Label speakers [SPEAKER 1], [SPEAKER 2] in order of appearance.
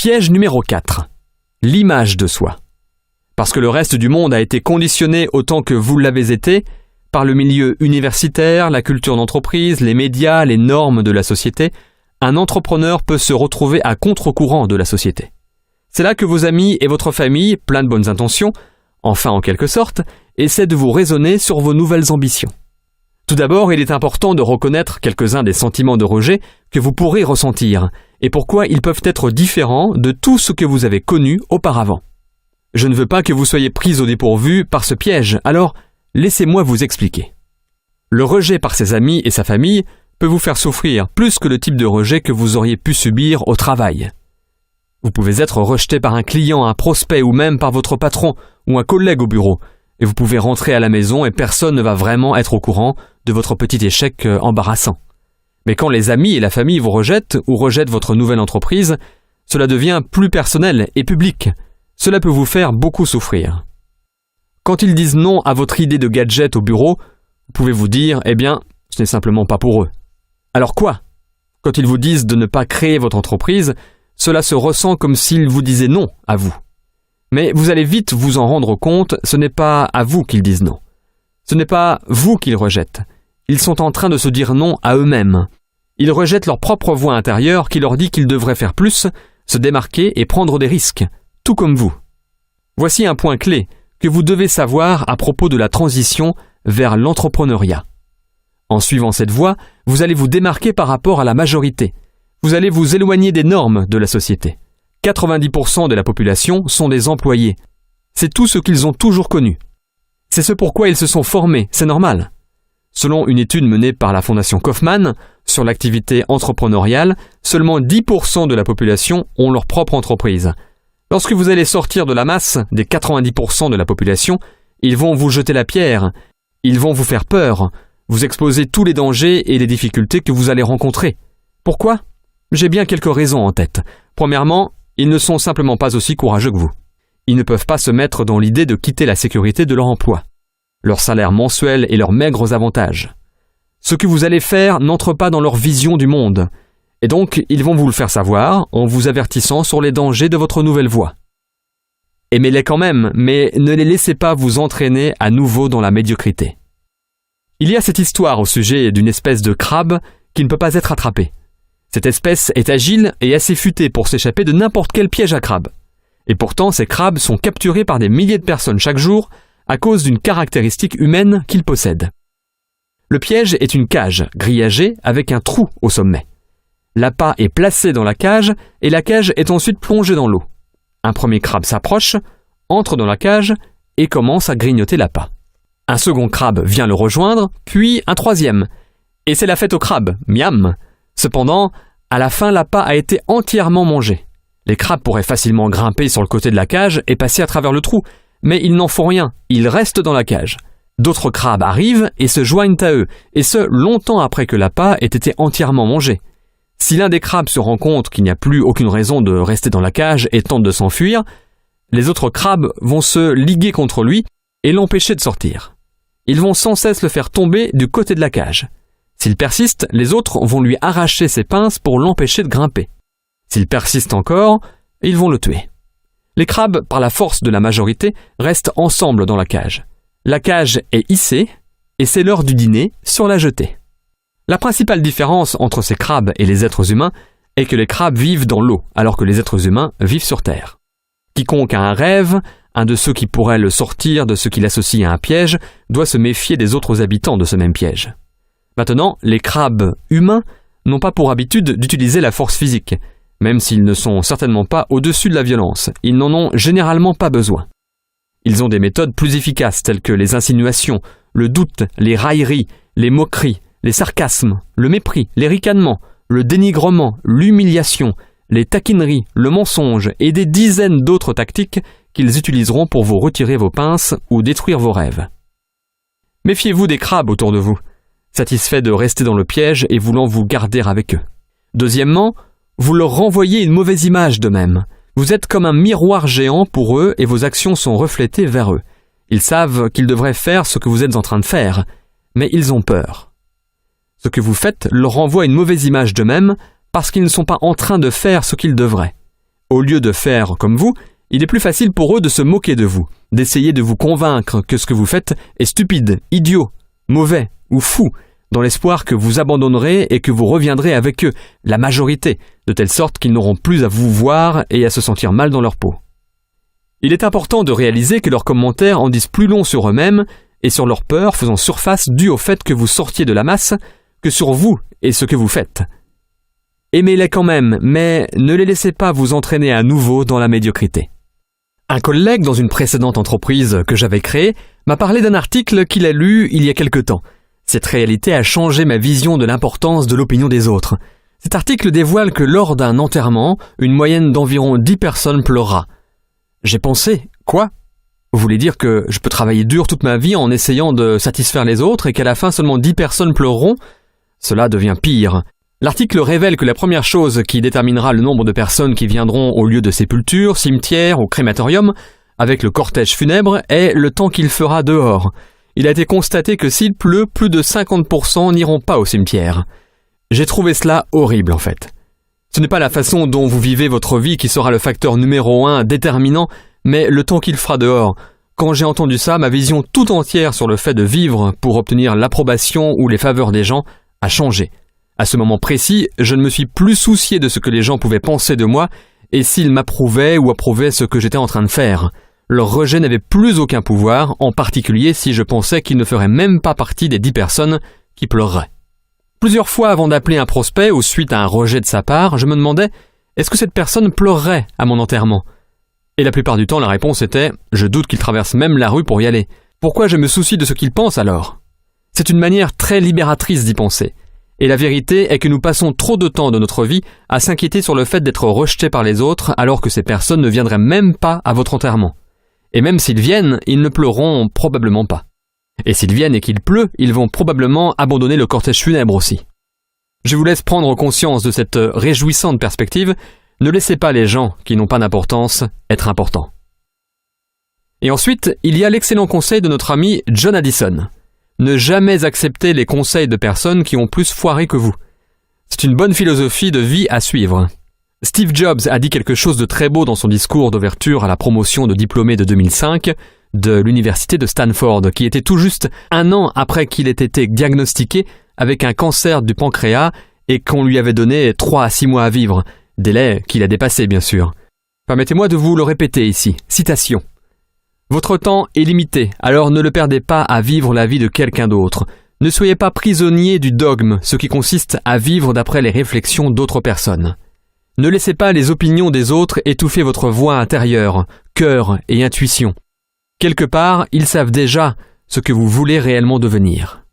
[SPEAKER 1] Piège numéro 4. L'image de soi. Parce que le reste du monde a été conditionné autant que vous l'avez été, par le milieu universitaire, la culture d'entreprise, les médias, les normes de la société, un entrepreneur peut se retrouver à contre-courant de la société. C'est là que vos amis et votre famille, plein de bonnes intentions, enfin en quelque sorte, essaient de vous raisonner sur vos nouvelles ambitions. Tout d'abord, il est important de reconnaître quelques-uns des sentiments de rejet que vous pourrez ressentir, et pourquoi ils peuvent être différents de tout ce que vous avez connu auparavant. Je ne veux pas que vous soyez pris au dépourvu par ce piège, alors laissez-moi vous expliquer. Le rejet par ses amis et sa famille peut vous faire souffrir plus que le type de rejet que vous auriez pu subir au travail. Vous pouvez être rejeté par un client, un prospect ou même par votre patron ou un collègue au bureau, et vous pouvez rentrer à la maison et personne ne va vraiment être au courant de votre petit échec embarrassant. Mais quand les amis et la famille vous rejettent ou rejettent votre nouvelle entreprise, cela devient plus personnel et public. Cela peut vous faire beaucoup souffrir. Quand ils disent non à votre idée de gadget au bureau, vous pouvez vous dire « Eh bien, ce n'est simplement pas pour eux ». Alors quoi? Quand ils vous disent de ne pas créer votre entreprise, cela se ressent comme s'ils vous disaient non à vous. Mais vous allez vite vous en rendre compte, ce n'est pas à vous qu'ils disent non. Ce n'est pas vous qu'ils rejettent. Ils sont en train de se dire non à eux-mêmes. Ils rejettent leur propre voix intérieure qui leur dit qu'ils devraient faire plus, se démarquer et prendre des risques, tout comme vous. Voici un point clé que vous devez savoir à propos de la transition vers l'entrepreneuriat. En suivant cette voie, vous allez vous démarquer par rapport à la majorité. Vous allez vous éloigner des normes de la société. 90% de la population sont des employés. C'est tout ce qu'ils ont toujours connu. C'est ce pourquoi ils se sont formés, c'est normal. Selon une étude menée par la Fondation Kauffman sur l'activité entrepreneuriale, seulement 10% de la population ont leur propre entreprise. Lorsque vous allez sortir de la masse des 90% de la population, ils vont vous jeter la pierre, ils vont vous faire peur, vous exposer tous les dangers et les difficultés que vous allez rencontrer. Pourquoi? J'ai bien quelques raisons en tête. Premièrement, ils ne sont simplement pas aussi courageux que vous. Ils ne peuvent pas se mettre dans l'idée de quitter la sécurité de leur emploi, leur salaire mensuel et leurs maigres avantages. Ce que vous allez faire n'entre pas dans leur vision du monde, et donc ils vont vous le faire savoir en vous avertissant sur les dangers de votre nouvelle voie. Aimez-les quand même, mais ne les laissez pas vous entraîner à nouveau dans la médiocrité. Il y a cette histoire au sujet d'une espèce de crabe qui ne peut pas être attrapée. Cette espèce est agile et assez futée pour s'échapper de n'importe quel piège à crabe. Et pourtant, ces crabes sont capturés par des milliers de personnes chaque jour à cause d'une caractéristique humaine qu'ils possèdent. Le piège est une cage grillagée avec un trou au sommet. L'appât est placé dans la cage et la cage est ensuite plongée dans l'eau. Un premier crabe s'approche, entre dans la cage et commence à grignoter l'appât. Un second crabe vient le rejoindre, puis un troisième. Et c'est la fête aux crabes, miam! Cependant, à la fin, l'appât a été entièrement mangé. Les crabes pourraient facilement grimper sur le côté de la cage et passer à travers le trou, mais ils n'en font rien, ils restent dans la cage. D'autres crabes arrivent et se joignent à eux, et ce, longtemps après que l'appât ait été entièrement mangé. Si l'un des crabes se rend compte qu'il n'y a plus aucune raison de rester dans la cage et tente de s'enfuir, les autres crabes vont se liguer contre lui et l'empêcher de sortir. Ils vont sans cesse le faire tomber du côté de la cage. S'il persiste, les autres vont lui arracher ses pinces pour l'empêcher de grimper. S'il persiste encore, ils vont le tuer. Les crabes, par la force de la majorité, restent ensemble dans la cage. La cage est hissée et c'est l'heure du dîner sur la jetée. La principale différence entre ces crabes et les êtres humains est que les crabes vivent dans l'eau alors que les êtres humains vivent sur Terre. Quiconque a un rêve, un de ceux qui pourraient le sortir de ce qu'il associe à un piège, doit se méfier des autres habitants de ce même piège. Maintenant, les crabes humains n'ont pas pour habitude d'utiliser la force physique, même s'ils ne sont certainement pas au-dessus de la violence. Ils n'en ont généralement pas besoin. Ils ont des méthodes plus efficaces telles que les insinuations, le doute, les railleries, les moqueries, les sarcasmes, le mépris, les ricanements, le dénigrement, l'humiliation, les taquineries, le mensonge et des dizaines d'autres tactiques qu'ils utiliseront pour vous retirer vos pinces ou détruire vos rêves. Méfiez-vous des crabes autour de vous, satisfaits de rester dans le piège et voulant vous garder avec eux. Deuxièmement, vous leur renvoyez une mauvaise image d'eux-mêmes. Vous êtes comme un miroir géant pour eux et vos actions sont reflétées vers eux. Ils savent qu'ils devraient faire ce que vous êtes en train de faire, mais ils ont peur. Ce que vous faites leur renvoie une mauvaise image d'eux-mêmes parce qu'ils ne sont pas en train de faire ce qu'ils devraient. Au lieu de faire comme vous, il est plus facile pour eux de se moquer de vous, d'essayer de vous convaincre que ce que vous faites est stupide, idiot, mauvais ou fou, dans l'espoir que vous abandonnerez et que vous reviendrez avec eux, la majorité, de telle sorte qu'ils n'auront plus à vous voir et à se sentir mal dans leur peau. Il est important de réaliser que leurs commentaires en disent plus long sur eux-mêmes et sur leurs peurs faisant surface dues au fait que vous sortiez de la masse que sur vous et ce que vous faites. Aimez-les quand même, mais ne les laissez pas vous entraîner à nouveau dans la médiocrité. Un collègue dans une précédente entreprise que j'avais créée m'a parlé d'un article qu'il a lu il y a quelque temps. Cette réalité a changé ma vision de l'importance de l'opinion des autres. Cet article dévoile que lors d'un enterrement, une moyenne d'environ 10 personnes pleurera. J'ai pensé, quoi ? Vous voulez dire que je peux travailler dur toute ma vie en essayant de satisfaire les autres et qu'à la fin seulement 10 personnes pleureront ? Cela devient pire. L'article révèle que la première chose qui déterminera le nombre de personnes qui viendront au lieu de sépulture, cimetière ou crématorium, avec le cortège funèbre, est le temps qu'il fera dehors. Il a été constaté que s'il pleut, plus de 50% n'iront pas au cimetière. J'ai trouvé cela horrible en fait. Ce n'est pas la façon dont vous vivez votre vie qui sera le facteur numéro 1 déterminant, mais le temps qu'il fera dehors. Quand j'ai entendu ça, ma vision tout entière sur le fait de vivre pour obtenir l'approbation ou les faveurs des gens a changé. À ce moment précis, je ne me suis plus soucié de ce que les gens pouvaient penser de moi et s'ils m'approuvaient ou approuvaient ce que j'étais en train de faire. Leur rejet n'avait plus aucun pouvoir, en particulier si je pensais qu'ils ne feraient même pas partie des 10 personnes qui pleureraient. Plusieurs fois avant d'appeler un prospect ou suite à un rejet de sa part, je me demandais « Est-ce que cette personne pleurerait à mon enterrement ?» Et la plupart du temps, la réponse était « Je doute qu'il traverse même la rue pour y aller. Pourquoi je me soucie de ce qu'il pense alors ?» C'est une manière très libératrice d'y penser. Et la vérité est que nous passons trop de temps de notre vie à s'inquiéter sur le fait d'être rejetés par les autres alors que ces personnes ne viendraient même pas à votre enterrement. Et même s'ils viennent, ils ne pleureront probablement pas. Et s'ils viennent et qu'il pleut, ils vont probablement abandonner le cortège funèbre aussi. Je vous laisse prendre conscience de cette réjouissante perspective. Ne laissez pas les gens qui n'ont pas d'importance être importants. Et ensuite, il y a l'excellent conseil de notre ami John Addison. Ne jamais accepter les conseils de personnes qui ont plus foiré que vous. C'est une bonne philosophie de vie à suivre. Steve Jobs a dit quelque chose de très beau dans son discours d'ouverture à la promotion de diplômés de 2005 de l'université de Stanford, qui était tout juste 1 an après qu'il ait été diagnostiqué avec un cancer du pancréas et qu'on lui avait donné 3 à 6 mois à vivre, délai qu'il a dépassé bien sûr. Permettez-moi de vous le répéter ici. Citation. Votre temps est limité, alors ne le perdez pas à vivre la vie de quelqu'un d'autre. Ne soyez pas prisonnier du dogme, ce qui consiste à vivre d'après les réflexions d'autres personnes. Ne laissez pas les opinions des autres étouffer votre voix intérieure, cœur et intuition. Quelque part, ils savent déjà ce que vous voulez réellement devenir.